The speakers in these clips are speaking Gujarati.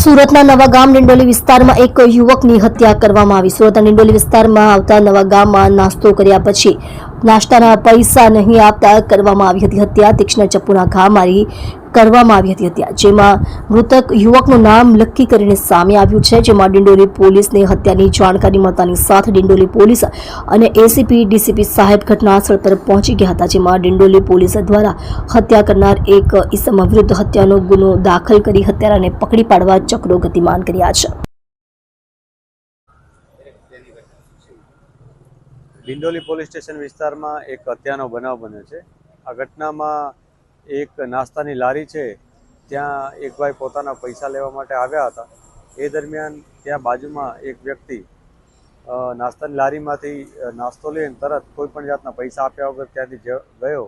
સુરતના નવાગામ ડિંડોલી વિસ્તારમાં એક યુવકની હત્યા કરવામાં આવી। સુરતના ડિંડોલી વિસ્તારમાં આવતા નવાગામમાં નાસ્તો કર્યા પછી નાસ્તાના પૈસા નહીં આપતા કરવામાં આવી હતી હત્યા। તીક્ષ્ણ ચપ્પુના ઘા મારી કરવામાં આવી હતી હત્યા, જેમાં મૃતક યુવકનું નામ લક્કી કરીને સામે આવ્યું છે। જેમાં ડિંડોલી પોલીસને હત્યાની જાણકારી મળતાની સાથે ડિંડોલી પોલીસ અને એસીપી ડીસીપી સાહેબ ઘટના સ્થળ પર પહોંચી ગયા હતા। જેમાં ડિંડોલી પોલીસ દ્વારા હત્યા કરનાર એક ઈસમ વિરુદ્ધ હત્યાનો ગુનો દાખલ કરી હત્યારાને પકડી પાડવા ચક્રો ગતિમાન કર્યા છે। ડિંડોલી પોલીસ સ્ટેશન વિસ્તારમાં એક હત્યાનો બનાવ બન્યો છે। આ ઘટનામાં એક નાસ્તાની લારી છે, ત્યાં એક ભાઈ પોતાના પૈસા લેવા માટે આવ્યા હતા। એ દરમિયાન ત્યાં બાજુમાં એક વ્યક્તિ નાસ્તાની લારીમાંથી નાસ્તો લઈને તરત કોઈ પણ જાતના પૈસા આપ્યા વગર ત્યાંથી ગયો।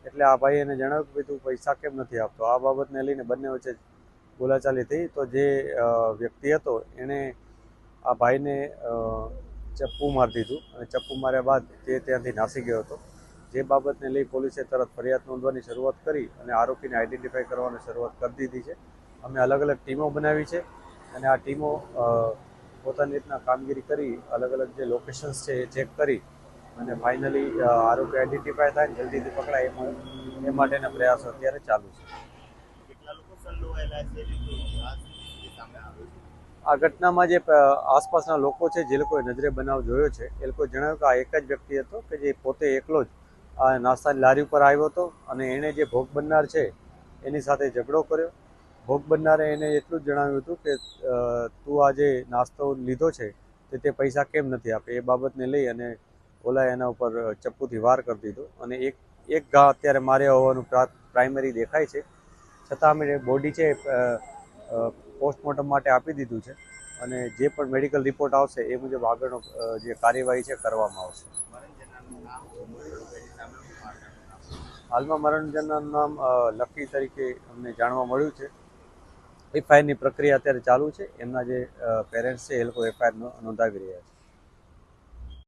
એટલે આ ભાઈ એને જણાવ્યું કે તું પૈસા કેમ નથી આપતો। આ બાબતને લઈને બંને વચ્ચે બોલાચાલી થઈ, તો જે વ્યક્તિ હતો એણે આ ભાઈને ચપ્પુ મારી દીધું અને ચપ્પુ માર્યા બાદ તે ત્યાંથી નાસી ગયો હતો। જે બાબતને લઈ પોલીસે તરત ફરિયાદ નોંધવાની શરૂઆત કરી અને આરોપીને આઈડેન્ટિફાઈ કરવાની શરૂઆત કરી દીધી છે। અમે અલગ અલગ ટીમો બનાવી છે અને આ ટીમો પોતાની રીતના કામગીરી કરી અલગ અલગ જે લોકેશન્સ છે એ ચેક કરી અને ફાઇનલી આરોપી આઈડેન્ટિફાઈ થાય જલ્દીથી પકડાય એ માટેના પ્રયાસો અત્યારે ચાલુ છે। આ ઘટનામાં જે આસપાસના લોકો છે, જે લોકોએ નજરે બનાવ જોયો છે, એ લોકોએ જણાવ્યું કે આ એક જ વ્યક્તિ હતો કે જે પોતે એકલો જ આ નાસ્તાની લારી ઉપર આવ્યો હતો અને એણે જે ભોગ બનનાર છે એની સાથે ઝઘડો કર્યો। ભોગ બનનારે એને એટલું જ જણાવ્યું હતું કે તું આ જે નાસ્તો લીધો છે તે પૈસા કેમ નથી આપે। એ બાબતને લઈ અને ઓલાએ એના ઉપર ચપ્પુથી વાર કરી દીધો અને એક ઘા અત્યારે માર્યા હોવાનું પ્રાઇમરી દેખાય છે। છતાં અમે બોડી છે પોસ્ટમોર્ટમ માટે આપી દીધું છે અને જે પણ મેડિકલ રિપોર્ટ આવશે એ મુજબ આગળનો જે કાર્યવાહી છે કરવામાં આવશે। હાલમાં મરણજનનું નામ લકી તરીકે અમને જાણવા મળ્યું છે। એફઆઈઆરની પ્રક્રિયા અત્યારે ચાલુ છે। એમના જે પેરેન્ટ્સ છે એ લોકો એફઆઈઆર નોંધાવી રહ્યા છે।